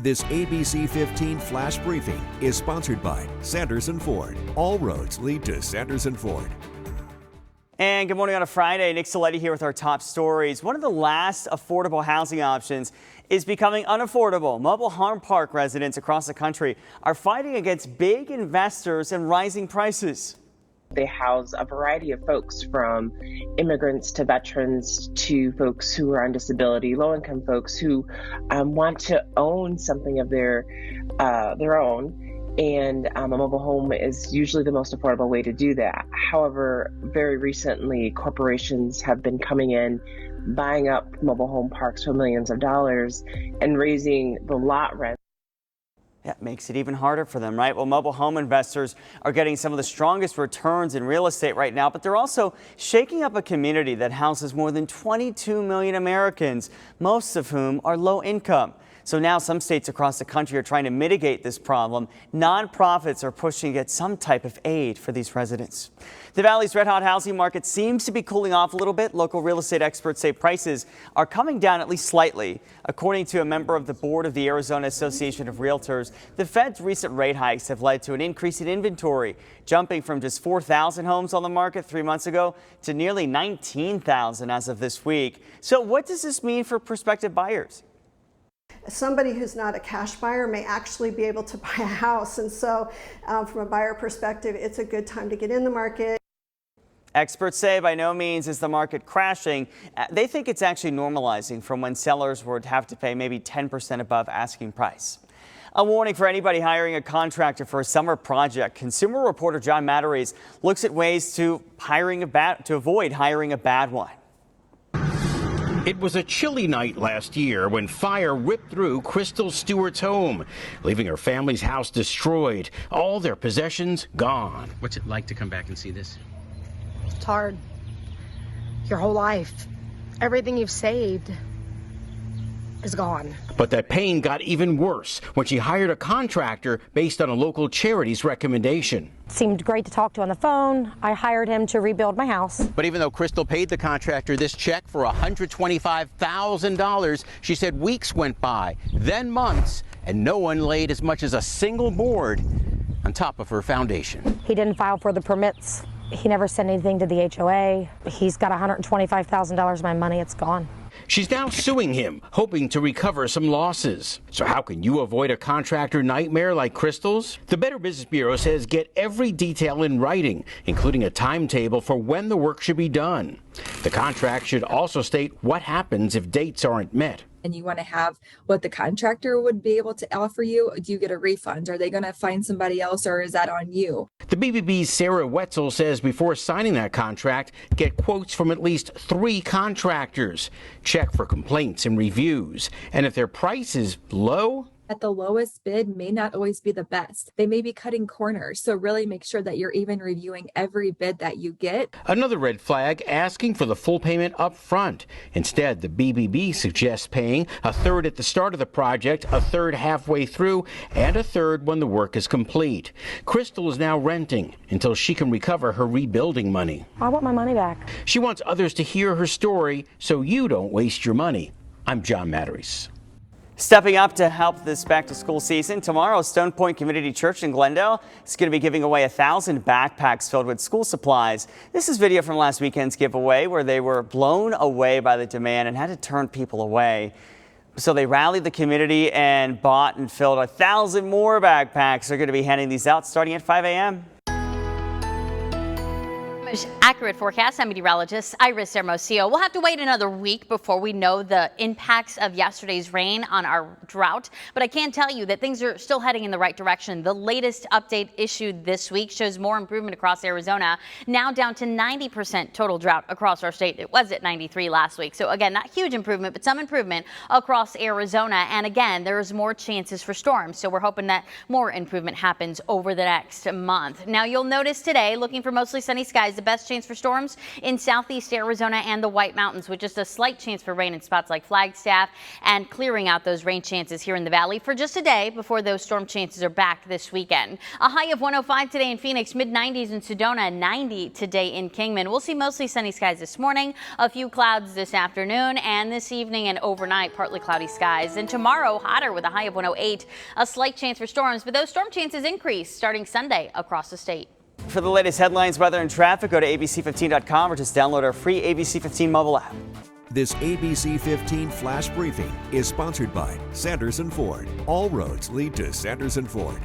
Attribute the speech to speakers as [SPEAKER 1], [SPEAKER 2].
[SPEAKER 1] This ABC15 flash briefing is sponsored by Sanderson Ford. All roads lead to Sanderson Ford.
[SPEAKER 2] And good morning on a Friday. Nick Saletti here with our top stories. One of the last affordable housing options is becoming unaffordable. Mobile home park residents across the country are fighting against big investors and rising prices.
[SPEAKER 3] They house a variety of folks, from immigrants to veterans to folks who are on disability, low-income folks who want to own something of their own. And a mobile home is usually the most affordable way to do that. However, very recently, corporations have been coming in, buying up mobile home parks for millions of dollars and raising the lot rent.
[SPEAKER 2] That makes it even harder for them, right? Well, mobile home investors are getting some of the strongest returns in real estate right now, but they're also shaking up a community that houses more than 22 million Americans, most of whom are low income. So now some states across the country are trying to mitigate this problem. Nonprofits are pushing to get some type of aid for these residents. The Valley's red-hot housing market seems to be cooling off a little bit. Local real estate experts say prices are coming down at least slightly. According to a member of the board of the Arizona Association of Realtors, the Fed's recent rate hikes have led to an increase in inventory, jumping from just 4,000 homes on the market 3 months ago to nearly 19,000 as of this week. So what does this mean for prospective buyers?
[SPEAKER 4] Somebody who's not a cash buyer may actually be able to buy a house. And so from a buyer perspective, it's a good time to get in the market.
[SPEAKER 2] Experts say by no means is the market crashing. They think it's actually normalizing from when sellers would have to pay maybe 10% above asking price. A warning for anybody hiring a contractor for a summer project. Consumer reporter John Matarese looks at ways to avoid hiring a bad one.
[SPEAKER 5] It was a chilly night last year when fire ripped through Crystal Stewart's home, leaving her family's house destroyed, all their possessions gone.
[SPEAKER 6] What's it like to come back and see this?
[SPEAKER 7] It's hard. Your whole life, everything you've saved is gone.
[SPEAKER 5] But that pain got even worse when she hired a contractor based on a local charity's recommendation.
[SPEAKER 7] Seemed great to talk to on the phone. I hired him to rebuild my house.
[SPEAKER 6] But even though Crystal paid the contractor this check for $125,000, she said weeks went by, then months, and no one laid as much as a single board on top of her foundation.
[SPEAKER 7] He didn't file for the permits. He never sent anything to the HOA. He's got $125,000 of my money. It's gone.
[SPEAKER 5] She's now suing him, hoping to recover some losses. So how can you avoid a contractor nightmare like Crystal's? The Better Business Bureau says get every detail in writing, including a timetable for when the work should be done. The contract should also state what happens if dates aren't met.
[SPEAKER 8] And you want to have what the contractor would be able to offer you. Do you get a refund? Are they going to find somebody else, or is that on you?
[SPEAKER 5] The BBB's Sarah Wetzel says before signing that contract, get quotes from at least 3 contractors. Check for complaints and reviews. And if their price is low,
[SPEAKER 8] At the lowest bid may not always be the best. They may be cutting corners. So really make sure that you're even reviewing every bid that you get.
[SPEAKER 5] Another red flag, asking for the full payment up front. Instead, the BBB suggests paying a third at the start of the project, a third halfway through, and a third when the work is complete. Crystal is now renting until she can recover her rebuilding money.
[SPEAKER 7] I want my money back.
[SPEAKER 5] She wants others to hear her story so you don't waste your money. I'm John Matarese.
[SPEAKER 2] Stepping up to help this back-to-school season, tomorrow Stone Point Community Church in Glendale is going to be giving away 1,000 backpacks filled with school supplies. This is video from last weekend's giveaway where they were blown away by the demand and had to turn people away. So they rallied the community and bought and filled 1,000 more backpacks. They're going to be handing these out starting at 5 a.m.
[SPEAKER 9] Accurate forecast. I'm meteorologist Iris Hermosillo. We'll have to wait another week before we know the impacts of yesterday's rain on our drought. But I can tell you that things are still heading in the right direction. The latest update issued this week shows more improvement across Arizona, now down to 90% total drought across our state. It was at 93 last week. So again, not huge improvement, but some improvement across Arizona. And again, there's more chances for storms. So we're hoping that more improvement happens over the next month. Now you'll notice today, looking for mostly sunny skies the best chance for storms in southeast Arizona and the White Mountains, with just a slight chance for rain in spots like Flagstaff and clearing out those rain chances here in the valley for just a day before those storm chances are back this weekend. A high of 105 today in Phoenix, mid-90s in Sedona, 90 today in Kingman. We'll see mostly sunny skies this morning, a few clouds this afternoon, and this evening and overnight partly cloudy skies. And tomorrow hotter with a high of 108, a slight chance for storms, but those storm chances increase starting Sunday across the state.
[SPEAKER 2] For the latest headlines, weather and traffic, go to abc15.com or just download our free ABC15 mobile app.
[SPEAKER 1] This ABC15 Flash Briefing is sponsored by Sanderson Ford. All roads lead to Sanderson Ford.